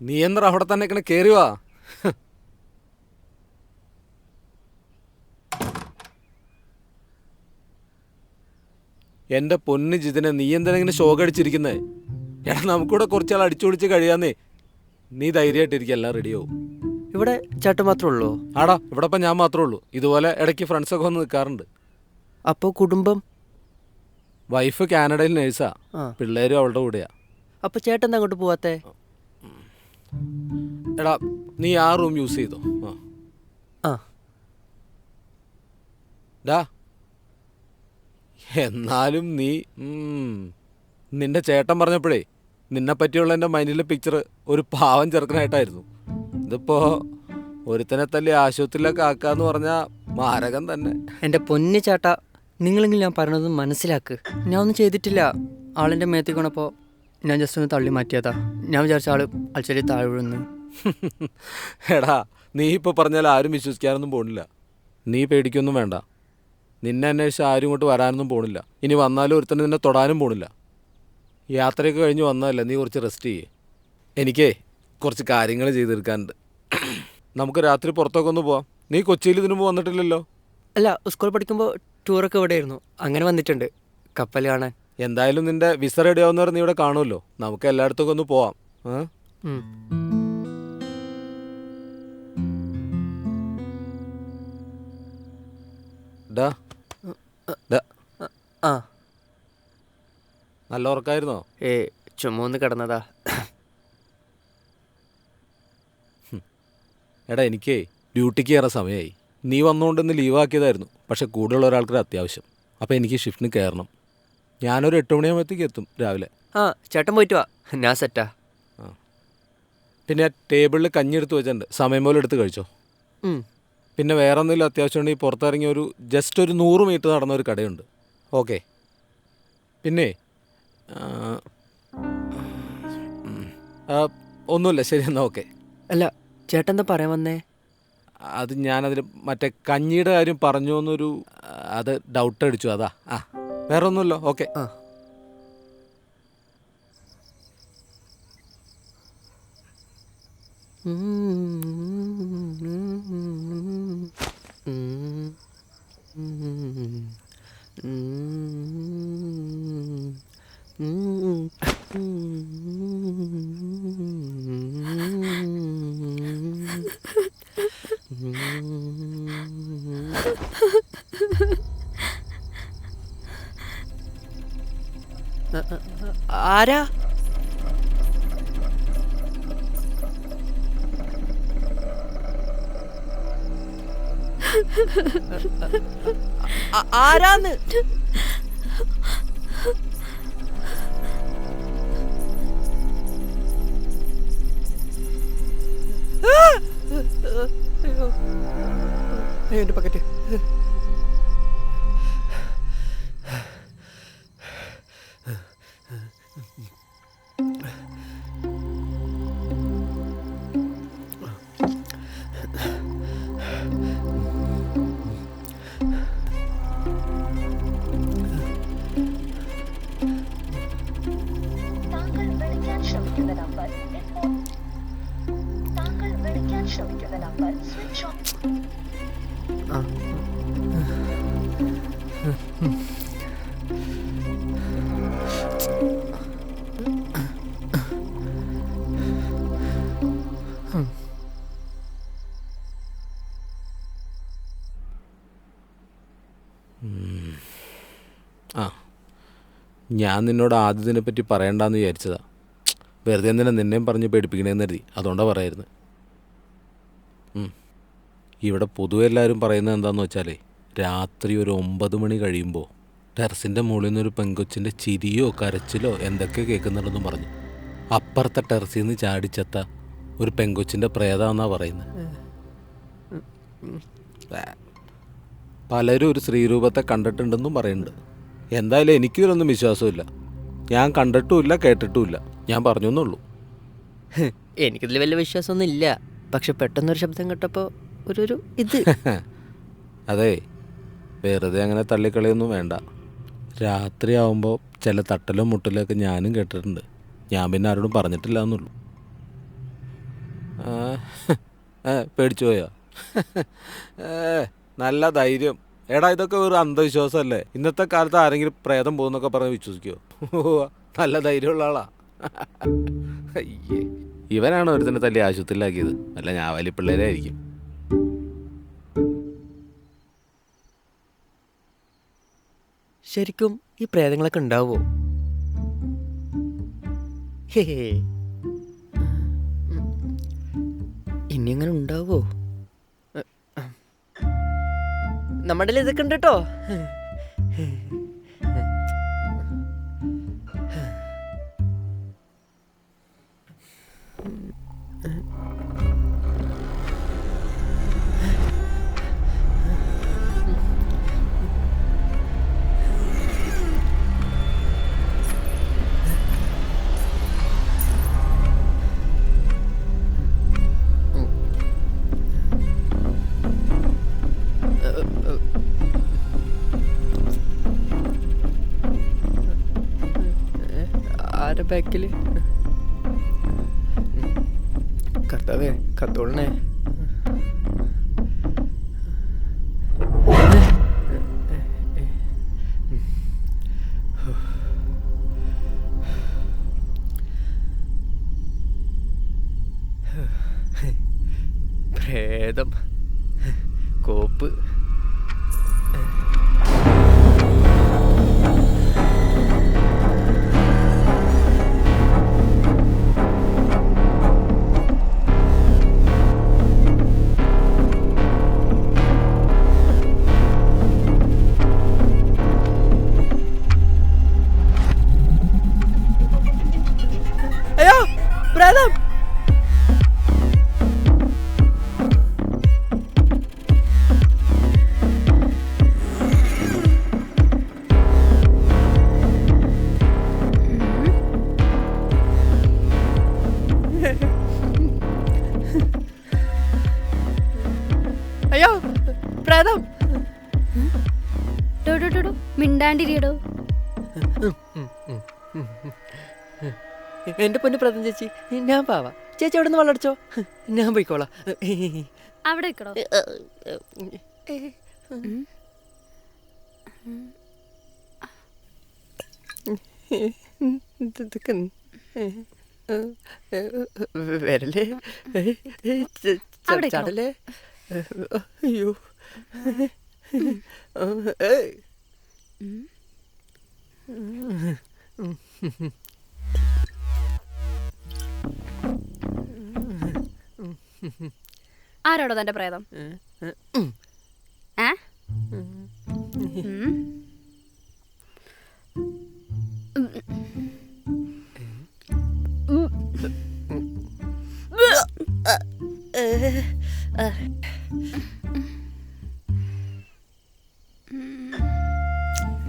നീ എന്താ അവിടെ തന്നെ ഇങ്ങനെ കയറി വാ. എൻ്റെ പൊന്ന് ജിതിനെ, നീ എന്തിനാ ഇങ്ങനെ ഷോക്ക് അടിച്ചിരിക്കുന്നേ? എടാ നമുക്കിവിടെ കുറച്ചാൾ അടിച്ചു പൊളിച്ച് കഴിയാന്നേ. നീ ധൈര്യമായിട്ടിരിക്കുക, എല്ലാം റെഡിയാവും. ഇവിടെ ചേട്ടൻ മാത്രമേ ഉള്ളൂ? ആടാ, ഇവിടെ ഇപ്പം ഞാൻ മാത്രമേ ഉള്ളൂ. ഇതുപോലെ ഇടയ്ക്ക് ഫ്രണ്ട്സൊക്കെ വന്ന് നിൽക്കാറുണ്ട്. അപ്പോൾ കുടുംബം? വൈഫ് കാനഡയിൽ നേഴ്സാ, പിള്ളേരും അവളുടെ കൂടെയാ. അപ്പോൾ ചേട്ടൻ എന്താ അങ്ങോട്ട് പോവാത്തേ? എടാ നീ ആ റൂം യൂസ് ചെയ്തോ. ആ ഡാ, എന്നാലും നീ നിന്റെ ചേട്ടൻ പറഞ്ഞപ്പോഴേ നിന്നെ പറ്റിയുള്ള എൻ്റെ മൈൻഡിലെ പിക്ചർ ഒരു പാവം ചെറുക്കനായിട്ടായിരുന്നു. ഇതിപ്പോൾ ഒരുത്തനെ തല്ലി ആശുപത്രിയിലൊക്കെ ആക്കാന്ന് പറഞ്ഞാൽ മാരകം തന്നെ. എൻ്റെ പൊന്നു ചേട്ടാ, നിങ്ങളെങ്കിലും ഞാൻ പറഞ്ഞത് മനസ്സിലാക്ക്. ഞാൻ ഒന്നും ചെയ്തിട്ടില്ല. ആളിൻ്റെ മേത്തേക്ക് വീണപ്പോൾ ഞാൻ ജസ്റ്റ് ഒന്ന് തള്ളി മാറ്റിയതാ. ഞാൻ വിചാരിച്ച ആൾ അൽച്ചരി താഴെ വീഴുന്നു. എടാ നീ ഇപ്പോൾ പറഞ്ഞാൽ ആരും വിശ്വസിക്കാനൊന്നും പോണില്ല. നീ പേടിക്കൊന്നും വേണ്ട. നിന്നെ അന്വേഷിച്ച് ആരും ഇങ്ങോട്ട് വരാനൊന്നും പോണില്ല. ഇനി വന്നാലും ഒരുത്തന്നെ നിന്നെ തൊടാനും പോണില്ല. യാത്രയൊക്കെ കഴിഞ്ഞ് വന്നതല്ലേ, നീ കുറച്ച് റെസ്റ്റ് ചെയ്യേ. എനിക്കേ കുറച്ച് കാര്യങ്ങൾ ചെയ്തെടുക്കാനുണ്ട്. നമുക്ക് രാത്രി പുറത്തൊക്കെ ഒന്ന് പോവാം. നീ കൊച്ചിയിൽ ഇതിനു മുമ്പ് വന്നിട്ടില്ലല്ലോ? അല്ല, സ്കൂൾ പഠിക്കുമ്പോൾ ടൂറൊക്കെ ഇവിടെയായിരുന്നു. അങ്ങനെ വന്നിട്ടുണ്ട് കപ്പൽ കാണാൻ. എന്തായാലും നിന്റെ വിസ റെഡി ആവുന്നവരെ നീ ഇവിടെ കാണുമല്ലോ. നമുക്ക് എല്ലായിടത്തൊക്കെ ഒന്ന് പോവാം. ആ നല്ല ഉറക്കായിരുന്നോ? ചുമ ഒന്ന് കിടന്നതാ. എടാ എനിക്കേ ഡ്യൂട്ടിക്ക് കയറാൻ സമയമായി. നീ വന്നുകൊണ്ടൊന്ന് ലീവാക്കിയതായിരുന്നു. പക്ഷെ കൂടുതലുള്ള ഒരാൾക്കൊരു അത്യാവശ്യം. അപ്പോൾ എനിക്ക് ഷിഫ്റ്റിന് കയറണം. ഞാനൊരു 8 മണിയാകുമ്പോഴത്തേക്ക് എത്തും രാവിലെ. ചേട്ടൻ പോയിട്ട് വാ, ഞാൻ സെറ്റാ. പിന്നെ ടേബിളിൽ കഞ്ഞി എടുത്ത് വെച്ചിട്ടുണ്ട്, സമയം പോലെ എടുത്ത് കഴിച്ചോ. പിന്നെ വേറെ എന്തെങ്കിലും അത്യാവശ്യം ഉണ്ടെങ്കിൽ പുറത്തിറങ്ങി ജസ്റ്റ് ഒരു 100 മീറ്റർ നടന്ന ഒരു കടയുണ്ട്. ഓക്കെ. പിന്നെ ഒന്നുമില്ല, ശരി എന്നാൽ ഓക്കെ. അല്ല ചേട്ടൻ എന്താ പറയാൻ വന്നേ? അത് ഞാനതിൽ മറ്റേ കഞ്ഞിയുടെ കാര്യം പറഞ്ഞു എന്നൊരു അത് ഡൗട്ട് അടിച്ചു, അതാ. വേറെ ഒന്നുമില്ലോ. ഓക്കെ. ആരാ? ആരാന്ന്? എൻ്റെ പക്കറ്റ്. ഞാൻ നിന്നോട് ആദ്യത്തിനെ പറ്റി പറയണ്ടെന്ന് വിചാരിച്ചതാ. വെറുതെ എന്തിനാ നിന്നെയും പറഞ്ഞ് പേടിപ്പിക്കണേന്ന് കരുതി. അതുകൊണ്ടാണ് പറയായിരുന്നു. ഇവിടെ പൊതുവെ എല്ലാവരും പറയുന്നത് എന്താണെന്ന് വെച്ചാലേ, രാത്രി ഒരു 9 മണി കഴിയുമ്പോൾ ടെറസിൻ്റെ മുകളിൽ നിന്നൊരു പെങ്കൊച്ചിൻ്റെ ചിരിയോ കരച്ചിലോ എന്തൊക്കെ കേൾക്കുന്നുണ്ടെന്ന് പറഞ്ഞു. അപ്പുറത്തെ ടെറസിൽ നിന്ന് ചാടിച്ചെത്ത ഒരു പെങ്കൊച്ചിൻ്റെ പ്രേതമെന്നാണ് പറയുന്നത്. പലരും ഒരു സ്ത്രീരൂപത്തെ കണ്ടിട്ടുണ്ടെന്നും പറയുന്നുണ്ട്. എന്തായാലും എനിക്കിതിലൊന്നും വിശ്വാസമില്ല. ഞാൻ കണ്ടിട്ടുമില്ല, കേട്ടിട്ടുമില്ല. ഞാൻ പറഞ്ഞു എന്നുള്ളൂ. എനിക്കിതിൽ വലിയ വിശ്വാസമൊന്നും ഇല്ല. പക്ഷെ പെട്ടെന്നൊരു ശബ്ദം കേട്ടപ്പോൾ ഒരു ഇത്. അതെ, വെറുതെ അങ്ങനെ തള്ളിക്കളിയൊന്നും വേണ്ട. രാത്രിയാവുമ്പോൾ ചില തട്ടലും മുട്ടലും ഒക്കെ ഞാനും കേട്ടിട്ടുണ്ട്. ഞാൻ പിന്നെ ആരോടും പറഞ്ഞിട്ടില്ല എന്നുള്ളൂ. പേടിച്ചു പോയോ? നല്ല ധൈര്യം. എടാ ഇതൊക്കെ ഒരു അന്ധവിശ്വാസമല്ലേ? ഇന്നത്തെ കാലത്ത് ആരെങ്കിലും പ്രേതം പോകുന്നൊക്കെ പറഞ്ഞ് വിശ്വസിക്കുമോ? നല്ല ധൈര്യമുള്ള ആളാ. അയ്യേ, ഇവനാണ് ഒരുത്തന്നെ തല്ലി ആശുപത്രിയിലാക്കിയത്. അല്ല ഞാൻ വലിയ പിള്ളേരായിരിക്കും. ശരിക്കും ഈ പ്രേതങ്ങളൊക്കെ ഉണ്ടാവോ? ഹേ, ഇനി അങ്ങനെ ഉണ്ടാവോ? നമ്മുടെ ഇതൊക്കെ ഉണ്ട് കേട്ടോ. ആരെ ബാക്കില്? കർത്താവേ കത്തോളണേ. പ്രേതം, കോപ്പ്. അയ്യോ, പ്രേതം! അയ്യോ, പ്രേതം! മിണ്ടാണ്ടിരിയടോ. എന്റെ പൊന്നു പ്രേതം ചേച്ചി, ഞാൻ പാവാ. ചേച്ചി അവിടെ നിന്ന് വെള്ളടിച്ചോ, ഞാൻ പോയിക്കോളാം. അവിടെ നിൽക്കടോ. വരല്ലേ, അവിടെ ചടലേ. അയ്യോ, ആരോടോ തന്റെ പ്രേതം? ഏ?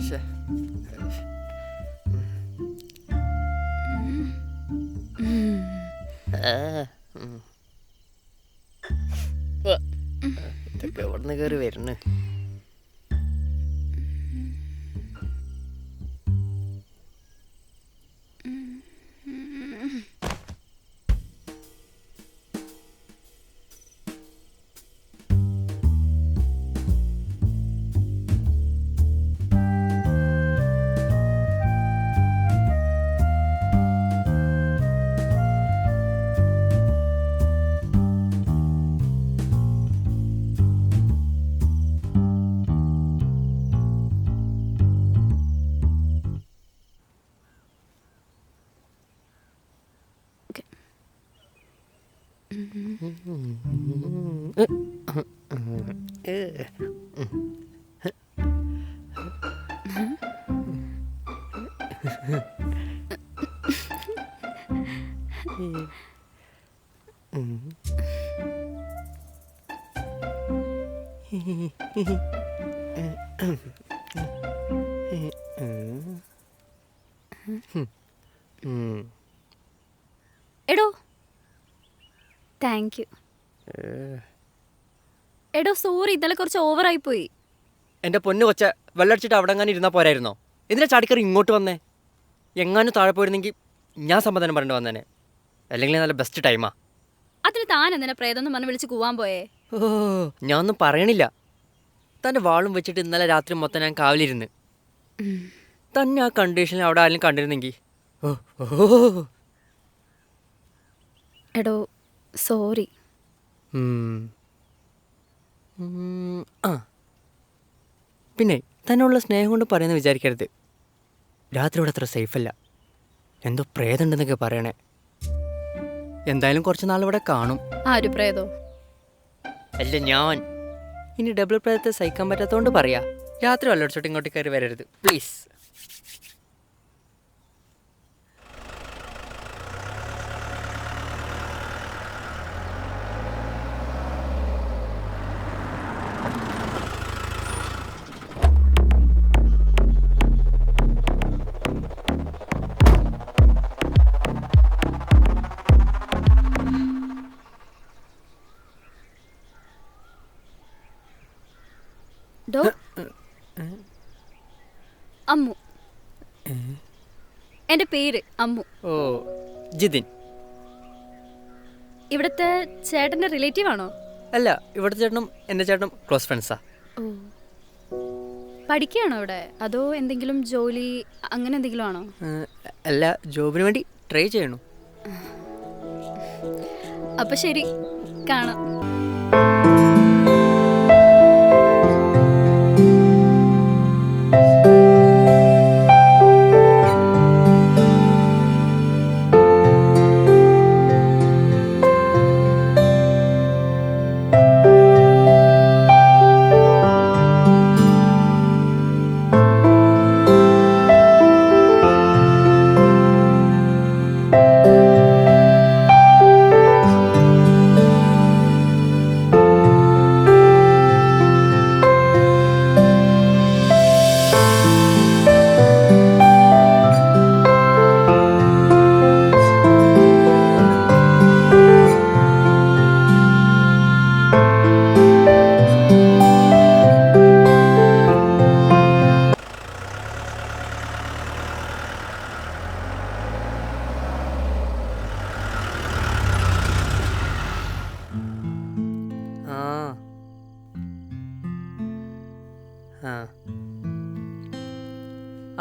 ശ്ശെ. ഇതൊക്കെ എവിടുന്ന് കയറി വരുന്നു? എടോ താങ്ക് യു. എടോ സോറി, ഇന്നലെ കുറച്ച് ഓവറായി പോയി. എൻ്റെ പൊന്ന് കൊച്ച, വെള്ളടിച്ചിട്ട് അവിടെ എങ്ങാനും ഇരുന്നാൽ പോരായിരുന്നോ? എന്തിനാ ചാടിക്കറി ഇങ്ങോട്ട് വന്നേ? എങ്ങാനും താഴെ പോയിരുന്നെങ്കിൽ ഞാൻ സമാധാനം പറഞ്ഞു വന്നേനെ. അല്ലെങ്കിൽ നല്ല ബെസ്റ്റ് ടൈമാ. അതിന് താൻ എന്തിനാ പ്രേതം എന്ന് പറഞ്ഞ് വിളിച്ച് കൂവാൻ പോയേ? ഓ ഞാൻ ഒന്നും പറയണില്ല. തൻ്റെ വാളും വെച്ചിട്ട് ഇന്നലെ രാത്രി മൊത്തം ഞാൻ കാവലിരുന്ന്. തന്നെ ആ കണ്ടീഷനിൽ അവിടെ ആരെങ്കിലും കണ്ടിരുന്നെങ്കിൽ ഓ ഓ എടോ സോറി. ആ പിന്നെ തന്നെയുള്ള സ്നേഹം കൊണ്ട് പറയുന്നത് വിചാരിക്കരുത്. രാത്രി ഇവിടെ അത്ര സേഫല്ല. എന്തോ പ്രേതമുണ്ടെന്നൊക്കെ പറയണേ. എന്തായാലും കുറച്ച് നാൾ ഇവിടെ കാണും. ആര് പ്രേതോ? അല്ല ഞാൻ. ഇനി ഡബിൾ പ്രേതത്തെ സഹിക്കാൻ പറ്റാത്തതുകൊണ്ട് പറയാ, രാത്രി വല്ലടിച്ചോട്ട് ഇങ്ങോട്ട് കയറി വരരുത് പ്ലീസ്. ഡോ അമ്മു. എൻ്റെ പേര് അമ്മു. ഓ ജിതിൻ. ഇവിടുത്തെ ചേട്ടൻ്റെ റിലേറ്റീവ് ആണോ? അല്ല, ഇവിടുത്തെ ചേട്ടനും എൻ്റെ ചേട്ടനും ക്ലോസ് ഫ്രണ്ട്സാ. ഓ, പഠിക്കുകയാണോ ഇവിടെ, അതോ എന്തെങ്കിലും ജോലി അങ്ങനെ എന്തെങ്കിലും ആണോ? അല്ല, ജോബിന് വേണ്ടി ട്രൈ ചെയ്യണു. അപ്പൊ ശരി, കാണാം.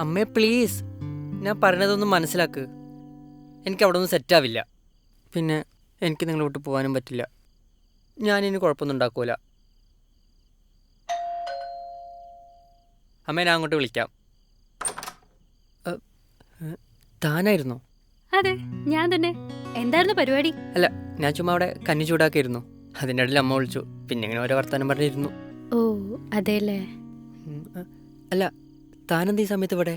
അമ്മേ പ്ലീസ്, ഞാൻ പറഞ്ഞതൊന്നും മനസ്സിലാക്ക്. എനിക്ക് അവിടെ ഒന്നും സെറ്റാവില്ല. പിന്നെ എനിക്ക് നിങ്ങളെ വിട്ട് പോകാനും പറ്റില്ല. ഞാനിനി കുഴപ്പമൊന്നും ഉണ്ടാക്കൂല. അമ്മേ, ഞാൻ അങ്ങോട്ട് വിളിക്കാം. താനായിരുന്നോ? അതെ, ഞാൻ തന്നെ. എന്തായിരുന്നു പരിപാടി? അല്ല, ഞാൻ ചുമ്മാ അവിടെ കഞ്ഞി ചൂടാക്കിയിരുന്നു. അതിൻ്റെ ഇടയിൽ അമ്മ വിളിച്ചു. പിന്നെ ഇങ്ങനെ ഓരോ വർത്താനം പറഞ്ഞിരുന്നു. ഓ അതെല്ലേ. അല്ല, താനെന്ത് ഈ സമയത്ത് ഇവിടെ?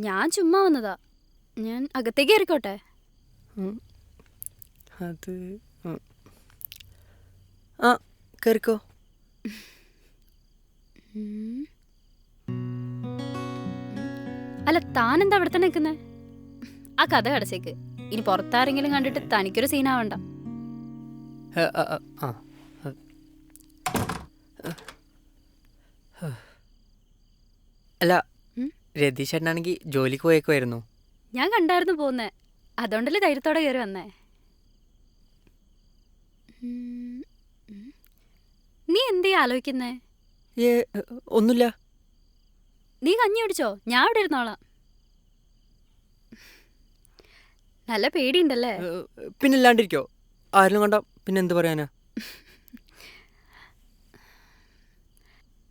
ഞാൻ ചുമ്മാ വന്നതാ. ഞാൻ അകത്തേക്ക് കയറിക്കോട്ടെ? അത് ആ കയറിക്കോ. അല്ല, താനെന്താ അവിടെ തന്നെ നിൽക്കുന്നേ? ആ കഥ കടച്ചേക്ക്. ഇനി പുറത്താരെങ്കിലും കണ്ടിട്ട് തനിക്കൊരു സീനാവണ്ട. അല്ല, രതീഷ് ചേട്ടനാണെങ്കിൽ ജോലിക്ക് പോയേക്കുമായിരുന്നു. ഞാൻ കണ്ടായിരുന്നു പോകുന്നേ. അതുകൊണ്ടല്ലേ ധൈര്യത്തോടെ കയറി വന്നേ. നീ എന്തേ ആലോചിക്കുന്നേ? ഒന്നുമില്ല. നീ കഞ്ഞി കുടിച്ചോ? ഞാൻ ഇവിടെ ഇരുന്നോളാം. നല്ല പേടിയുണ്ടല്ലേ? പിന്നില്ലാണ്ടിരിക്കോ? ആരെങ്കിലും കണ്ട പിന്നെ എന്ത് പറയാനാ?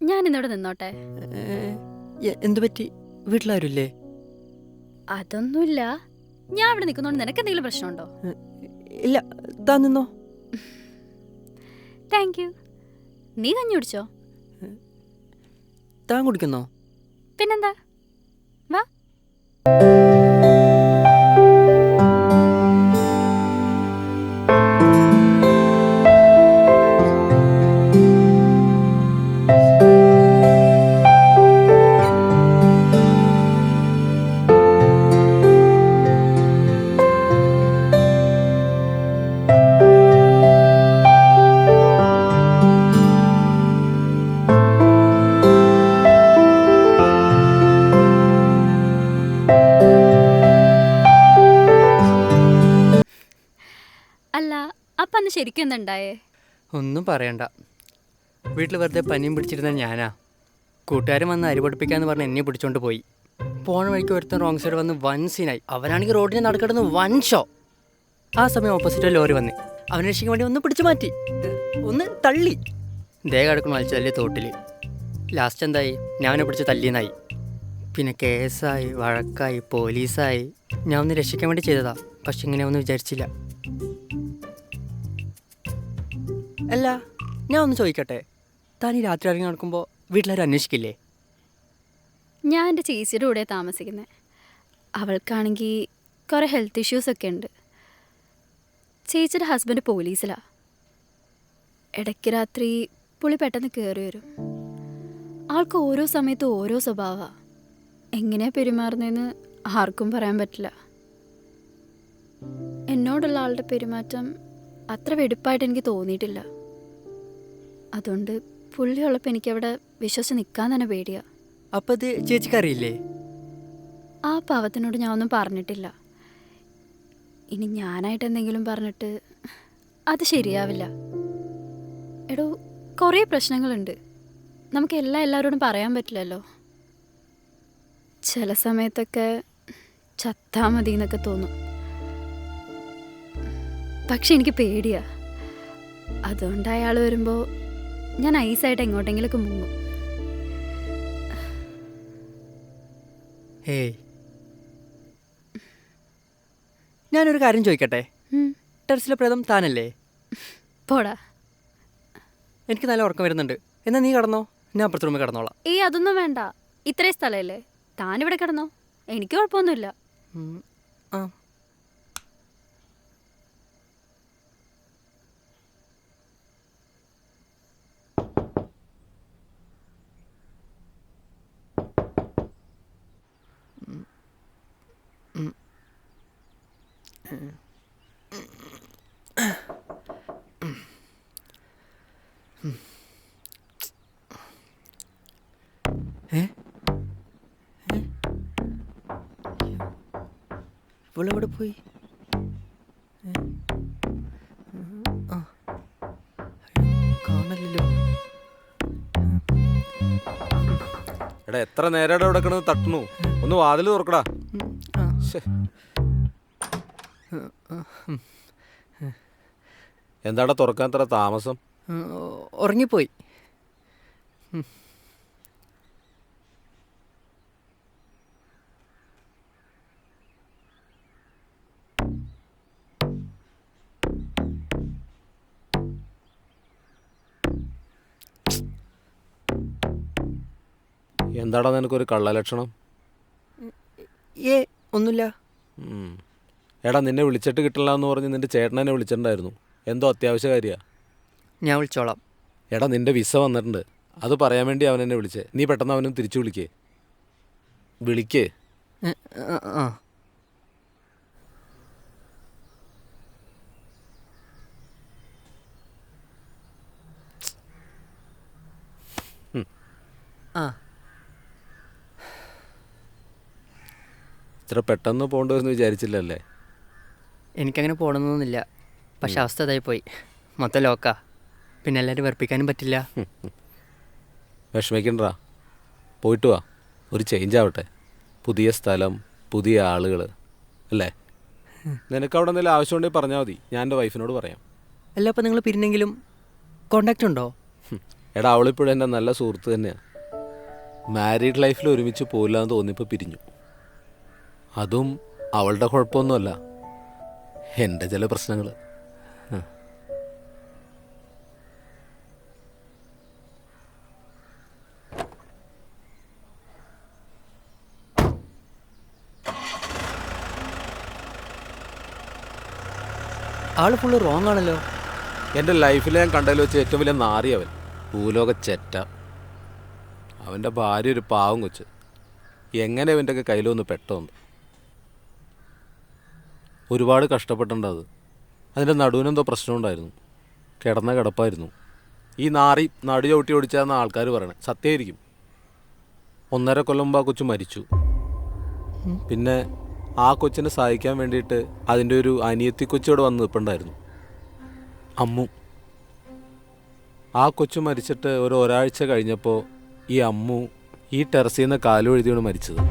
ഞാൻ ഇന്നിവിടെ നിന്നോട്ടെ? എന്തു പറ്റി? വീട്ടിലാരുമില്ലേ? അതൊന്നുമില്ല. ഞാൻ ഇവിടെ നിൽക്കുന്നോണ്ട് നിനക്ക് എന്തെങ്കിലും പ്രശ്നമുണ്ടോ? ഇല്ല, താൻ നിന്നോ. Thank you. നീ കഞ്ഞി കുടിച്ചോ? താൻ കുടിക്കുന്നോ? പിന്നെന്താ, വാ. അപ്പം അന്ന് ശരിക്കും എന്തുണ്ടായേ? ഒന്നും പറയണ്ട. വീട്ടിൽ വെറുതെ പനിയും പിടിച്ചിരുന്ന ഞാനാ. കൂട്ടുകാരൻ വന്ന് അരി പൊടിപ്പിക്കാന്ന് പറഞ്ഞ് എന്നെ പിടിച്ചോണ്ട് പോയി. പോണ വഴിക്ക് ഒരുത്തൻ റോങ് സൈഡ് വന്ന് വൻ സീനായി. അവനാണെങ്കിൽ റോഡിന് നടക്കിടന്ന് വൻ ഷോ. ആ സമയം ഓപ്പോസിറ്റ് ലോറി വന്ന് അവനെ രക്ഷിക്കാൻ വേണ്ടി ഒന്ന് പിടിച്ചു മാറ്റി, ഒന്ന് തള്ളി. ദേഹം കിടക്കുന്ന വലിച്ചു തല്ലി തോട്ടിൽ. ലാസ്റ്റ് എന്തായി? ഞാൻ അവനെ പിടിച്ച് തല്ലിയെന്നായി. പിന്നെ കേസായി, വഴക്കായി, പോലീസായി. ഞാൻ ഒന്ന് രക്ഷിക്കാൻ വേണ്ടി ചെയ്തതാ, പക്ഷെ ഇങ്ങനെ ഒന്നും വിചാരിച്ചില്ല. അല്ല, ഞാൻ ഒന്ന് ചോദിക്കട്ടെ, താൻ ഈ രാത്രി ഇറങ്ങി നടക്കുമ്പോൾ വീട്ടിലാരും അന്വേഷിക്കില്ലേ? ഞാൻ എൻ്റെ ചേച്ചിയുടെ കൂടെ താമസിക്കുന്നത്. അവൾക്കാണെങ്കിൽ കുറേ ഹെൽത്ത് ഇഷ്യൂസൊക്കെ ഉണ്ട്. ചേച്ചിയുടെ ഹസ്ബൻഡ് പോലീസിലാണ്. ഇടയ്ക്ക് രാത്രി പുള്ളി പെട്ടെന്ന് കയറി വരും. ആൾക്ക് ഓരോ സമയത്തും ഓരോ സ്വഭാവമാണ്. എങ്ങനെയാണ് പെരുമാറുന്നതെന്ന് ആർക്കും പറയാൻ പറ്റില്ല. എന്നോടുള്ള ആളുടെ പെരുമാറ്റം അത്ര വെടുപ്പായിട്ട് എനിക്ക് തോന്നിയിട്ടില്ല. അതുകൊണ്ട് പുള്ളി ഉള്ളപ്പോൾ എനിക്കവിടെ വിശ്വസിച്ച് നിൽക്കാൻ തന്നെ പേടിയാണ്. അപ്പം ഇത് ചേച്ചിക്കറിയില്ലേ? ആ പാവത്തിനോട് ഞാൻ ഒന്നും പറഞ്ഞിട്ടില്ല. ഇനി ഞാനായിട്ട് എന്തെങ്കിലും പറഞ്ഞിട്ട് അത് ശരിയാവില്ല. എടോ, കുറേ പ്രശ്നങ്ങളുണ്ട്. നമുക്ക് എല്ലാവരോടും പറയാൻ പറ്റില്ലല്ലോ. ചില സമയത്തൊക്കെ ചത്താ മതി എന്നൊക്കെ തോന്നും. പക്ഷെ എനിക്ക് പേടിയാ. അതുകൊണ്ട് അയാൾ വരുമ്പോൾ ഞാൻ ഐസായിട്ട് എങ്ങോട്ടെങ്കിലൊക്കെ മുങ്ങും. ഏയ്, ഞാനൊരു കാര്യം ചോദിക്കട്ടെ? ടെറസിലെ പ്രേതം താനല്ലേ? പോടാ. എനിക്ക് നല്ല ഉറക്കം വരുന്നുണ്ട്. എന്നാൽ നീ കിടന്നോ, ഞാൻ അപ്പുറത്തെ റൂമിൽ കിടന്നോളാം. ഏയ്, അതൊന്നും വേണ്ട. ഇത്രയും സ്ഥലമല്ലേ, താനിവിടെ കിടന്നോ, എനിക്ക് കുഴപ്പമൊന്നുമില്ല. ആ, ഇവളെവിടെ പോയി? കാണല്ലോ. എടാ, എത്ര നേരം ഇവിടെ കിടന്ന് തട്ടണു? ഒന്ന് വാതിൽ തുറക്കടാ. ശ്ശെ. എന്താടാ തുറക്കാൻ അത്ര താമസം? ഉറങ്ങിപ്പോയി. എന്താടാ നിനക്കൊരു കള്ളലക്ഷണം? ഒന്നുമില്ല. എടാ, നിന്നെ വിളിച്ചിട്ട് കിട്ടില്ല എന്ന് പറഞ്ഞ് നിന്റെ ചേട്ടനെന്നെ വിളിച്ചിട്ടുണ്ടായിരുന്നു. എന്തോ അത്യാവശ്യ കാര്യമാണ്. ഞാൻ വിളിച്ചോളാം. എടാ, നിന്റെ വിസ വന്നിട്ടുണ്ട്. അത് പറയാൻ വേണ്ടി അവൻ എന്നെ വിളിച്ചേ. നീ പെട്ടെന്ന് അവനും തിരിച്ചു വിളിക്കേ. ആ, ആ, ഇത്ര പെട്ടെന്ന് പോകേണ്ടതെന്ന് വിചാരിച്ചില്ലല്ലേ? എനിക്കങ്ങനെ പോകണമെന്നൊന്നുമില്ല. പക്ഷെ അവസ്ഥ ഇതായി പോയി. മൊത്തം ലോക്കാ. പിന്നെ എല്ലാവരും വെറുപ്പിക്കാനും പറ്റില്ല. വിഷമിക്കണ്ടാ, പോയിട്ട് വാ. ഒരു ചേഞ്ച് ആവട്ടെ. പുതിയ സ്ഥലം, പുതിയ ആളുകൾ അല്ലേ? നിനക്ക് അവിടെ എന്തെങ്കിലും ആവശ്യമുണ്ടെങ്കിൽ പറഞ്ഞാൽ മതി, ഞാൻ എൻ്റെ വൈഫിനോട് പറയാം. അല്ല, അപ്പം നിങ്ങൾ പിരിഞ്ഞെങ്കിലും കോണ്ടാക്റ്റ് ഉണ്ടോ? എടാ, അവളിപ്പോഴും എൻ്റെ നല്ല സുഹൃത്ത് തന്നെയാണ്. മാരീഡ് ലൈഫിൽ ഒരുമിച്ച് പോയില്ല എന്ന് തോന്നിയപ്പോൾ പിരിഞ്ഞു. അതും അവളുടെ കുഴപ്പമൊന്നുമല്ല, എൻ്റെ ചില പ്രശ്നങ്ങൾ. ആള് ഫുള്ള് റോങ് ആണല്ലോ. എൻ്റെ ലൈഫിൽ ഞാൻ കണ്ടതിൽ വെച്ച് ഏറ്റവും വലിയ നാറി അവൻ. ഭൂലോക ചെറ്റ. അവൻ്റെ ഭാര്യ ഒരു പാവം കൊച്ച്. എങ്ങനെ അവൻ്റെയൊക്കെ കയ്യിലൊന്ന് പെട്ടോന്ന്. ഒരുപാട് കഷ്ടപ്പെട്ടിട്ടുണ്ട് അത്. അതിൻ്റെ നടുവിനെന്തോ പ്രശ്നമുണ്ടായിരുന്നു. കിടന്ന കിടപ്പായിരുന്നു. ഈ നാറി നടു ചവിട്ടി ഓടിച്ചാന്ന് ആൾക്കാർ പറയണേ. സത്യമായിരിക്കും. 1.5 കൊല്ലം മുമ്പ് ആ കൊച്ചു മരിച്ചു. പിന്നെ ആ കൊച്ചിനെ സഹായിക്കാൻ വേണ്ടിയിട്ട് അതിൻ്റെ ഒരു അനിയത്തി കൊച്ചിയോട് വന്ന് നിൽപ്പുണ്ടായിരുന്നു. അമ്മു. ആ കൊച്ചു മരിച്ചിട്ട് ഒരാഴ്ച കഴിഞ്ഞപ്പോൾ ഈ അമ്മു ഈ ടെറസിൽ നിന്ന് കാലുവഴുതിയാണ് മരിച്ചത്.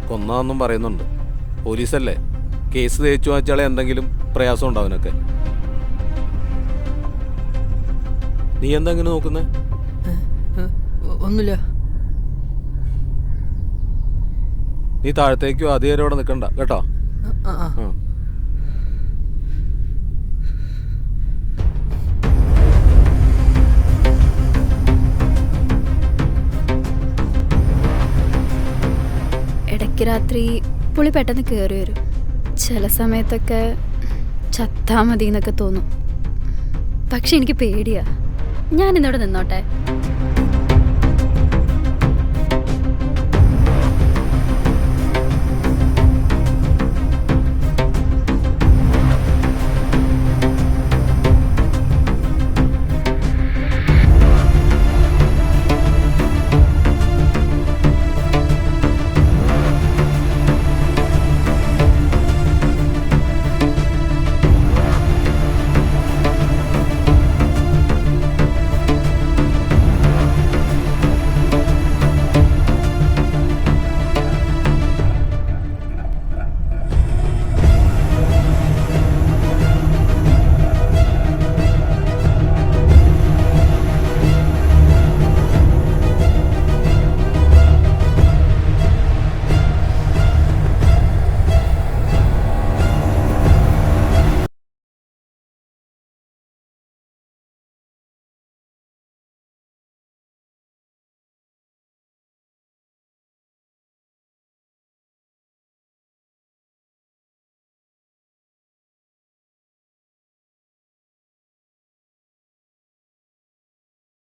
കൊന്നതെന്നും പറയുന്നുണ്ട്. പോലീസല്ലേ, കേസ് തേച്ചു വെച്ചാളെ എന്തെങ്കിലും പ്രയാസം ഉണ്ടാവനൊക്കെ. നീ എന്താ ഇങ്ങനെ നോക്കുന്നേ? ഒന്നുമില്ല. നീ താഴത്തേക്കോ അധികം അവിടെ നിൽക്കണ്ട കേട്ടോ. ആ ആ ആ. ഇടയ്ക്ക് രാത്രി പുളി പെട്ടെന്ന് കയറി വരും. ചില സമയത്തൊക്കെ ചത്താ മതി എന്നൊക്കെ തോന്നും. പക്ഷെ എനിക്ക് പേടിയാ. ഞാൻ ഇന്നിവിടെ നിന്നോട്ടെ.